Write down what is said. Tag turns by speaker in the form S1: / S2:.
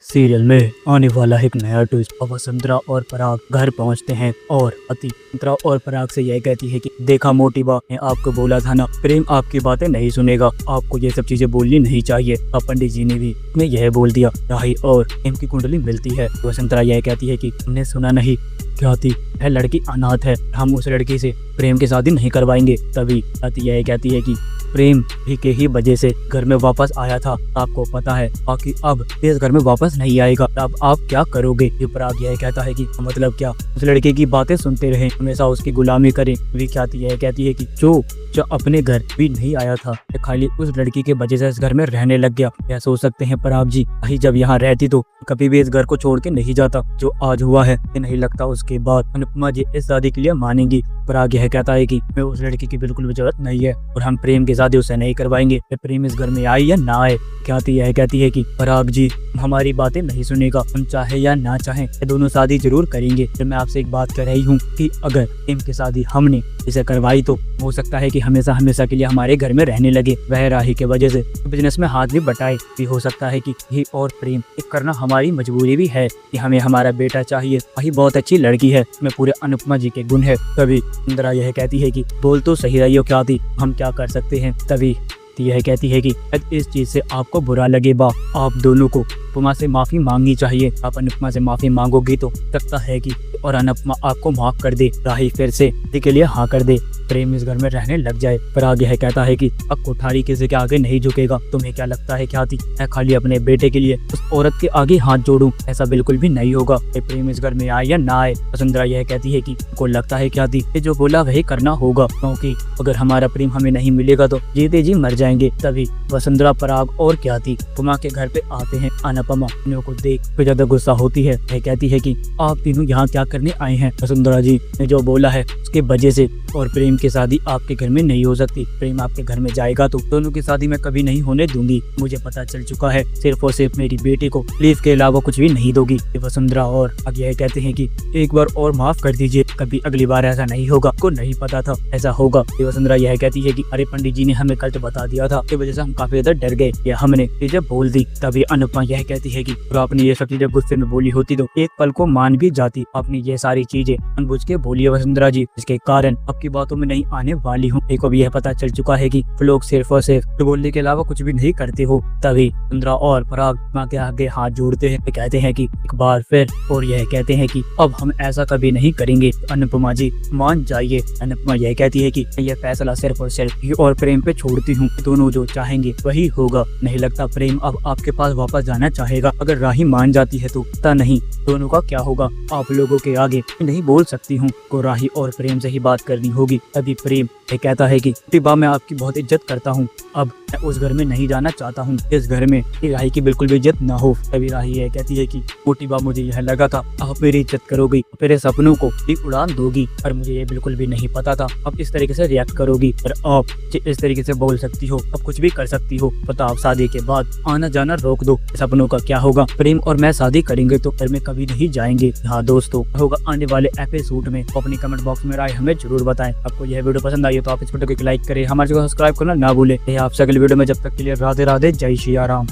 S1: Serial में आने वाला एक नया ट्विस्ट। वसुंधरा और पराग घर पहुंचते हैं और वसुंधरा और पराग से यह कहती है कि देखा मोटी बा, ने आपको बोला था ना, प्रेम आपकी बातें नहीं सुनेगा, आपको ये सब चीजें बोलनी नहीं चाहिए। अब पंडित जी ने भी मैं यह बोल दिया। राही और प्रेम की कुंडली मिलती है। वसुंधरा यह कहती है कि हमने सुना नहीं, ख्याति वह लड़की अनाथ है, हम उस लड़की से प्रेम की शादी नहीं करवाएंगे। तभी ख्याति यह कहती है कि प्रेम भी के ही वजह से घर में वापस आया था, आपको पता है, बाकी अब इस घर में वापस नहीं आएगा। अब आप क्या करोगे? पराग यह कहता है कि मतलब क्या, उस लड़के की बातें सुनते रहे, हमेशा उसकी गुलामी करें। ख्याति यह कहती है कि जो अपने घर भी नहीं आया था, खाली उस लड़की के वजह से इस घर में रहने लग गया। क्या सोच सकते हैं पराग जी, भाई जब यहाँ रहती तो कभी भी इस घर को छोड़ के नहीं जाता। जो आज हुआ है नहीं लगता उसके बाद अनुपमा जी इस शादी के लिए मानेंगी। पराग यह कहता है कि मैं उस लड़की की बिल्कुल भी जरूरत नहीं है और हम प्रेम की शादी उससे नहीं करवाएंगे, प्रेम इस घर में आए या ना आए। ख्याति यह कहती है कि पराग जी हमारी बातें नहीं सुनेगा, हम चाहे या ना चाहे दोनों शादी जरूर करेंगे। फिर मैं आपसे एक बात कह रही हूँ कि अगर प्रेम की शादी हमने इसे करवाई तो हो सकता है कि हमेशा हमेशा के लिए हमारे घर में रहने लगे। वह राही के वजह से बिजनेस में हाथ भी बटाए। भी हो सकता है कि ये और प्रेम करना हमारी मजबूरी भी है कि हमें हमारा बेटा चाहिए। वही बहुत अच्छी लड़की है, इसमें पूरे अनुपमा जी के गुण है। तभी इंदिरा यह कहती है कि बोल तो सही रही हो ख्याति, हम क्या कर सकते हैं। तभी यह कहती है कि इस चीज से आपको बुरा लगे बा, आप दोनों को अनुपमा से माफी मांगनी चाहिए। आप अनुपमा से माफी मांगोगी तो लगता है कि और अनुपमा आपको माफ कर दे, राही फिर से के लिए हाँ कर दे, प्रेम इस घर में रहने लग जाए। पराग यह कहता है कि अब कोठारी किसी के आगे नहीं झुकेगा। तुम्हें क्या लगता है ख्याति, मैं खाली अपने बेटे के लिए उस औरत के आगे हाथ जोड़ूं? ऐसा बिल्कुल भी नहीं होगा। प्रेम इस घर में आए या ना आए। वसुंधरा यह कहती है कि को लगता है ख्याति जो बोला वही करना होगा, क्योंकि अगर हमारा प्रेम हमें नहीं मिलेगा तो जीते जी मर जाएंगे। तभी वसुंधरा, पराग और ख्याति अनुपमा के घर पे आते हैं। अनुपमा को देख फिर ज्यादा गुस्सा होती है। वह कहती है कि आप तीनों यहाँ क्या करने आए हैं? वसुंधरा जी ने जो बोला है उसके वजह से और प्रेम की शादी आपके घर में नहीं हो सकती। प्रेम आपके घर में जाएगा तो दोनों की शादी मैं कभी नहीं होने दूंगी। मुझे पता चल चुका है, सिर्फ और सिर्फ मेरी बेटी को लीव के अलावा कुछ भी नहीं दोगी। वसुंधरा और अब यह कहते हैं कि एक बार और माफ कर दीजिए, कभी अगली बार ऐसा नहीं होगा। को नहीं पता था ऐसा होगा। वसुंधरा यह कहती है कि अरे पंडित जी ने हमें कल तो बता दिया था, की वजह से हम काफी ज्यादा डर गए, या हमने चीजें बोल दी। तभी अनुपमा यह कहती है कि आपने ये सब चीजें गुस्से में बोली होती तो एक पल को मान भी जाती। आपने ये सारी चीजें अनबुझ के बोली है वसुंधरा जी, इसके कारण आपकी बातों में नहीं आने वाली हूँ। एक अब यह पता चल चुका है कि लोग सिर्फ और सिर्फ बोलने के अलावा कुछ भी नहीं करते हो। तभी वसुंधरा और पराग माँ के आगे हाथ जोड़ते हैं, कहते हैं कि एक बार फिर, और यह कहते हैं कि अब हम ऐसा कभी नहीं करेंगे। अनुपमा जी मान जाइए। अनुपमा यह कहती है कि यह फैसला सिर्फ और सिर्फ और प्रेम पे छोड़ती हूँ, दोनों जो चाहेंगे वही होगा। नहीं लगता प्रेम अब आपके पास वापस जाना चाहेगा। अगर राही मान जाती है तो पता नहीं दोनों का क्या होगा। आप लोगों के आगे नहीं बोल सकती हूँ, को राही और प्रेम से ही बात करनी होगी। तभी प्रेम कहता है कि प्रतिभा, मैं आपकी बहुत इज्जत करता हूँ, अब मैं उस घर में नहीं जाना चाहता हूँ, इस घर में राही की बिल्कुल भी इज्जत ना हो। तभी राही यह कहती है कि मोटी बा, मुझे यह लगा था आप मेरी इज्जत करोगी, मेरे सपनों को भी उड़ान दोगी, पर मुझे ये बिल्कुल भी नहीं पता था अब इस तरीके से रिएक्ट करोगी। पर आप इस तरीके से बोल सकती हो, अब कुछ भी कर सकती हो। पता आप शादी के बाद आना जाना रोक दो, सपनों का क्या होगा? प्रेम और मैं शादी करेंगे तो घर में कभी नहीं जाएंगे। हाँ दोस्तों, होगा आने वाले एपिसोड में। अपनी कमेंट बॉक्स में राय हमें जरूर बताएं। आपको यह वीडियो पसंद आई तो आप इस वीडियो को लाइक करें, हमारे चैनल को सब्सक्राइब करना ना भूलें। आप अगले वीडियो में, जब तक के लिए राधे राधे, जय श्री राम।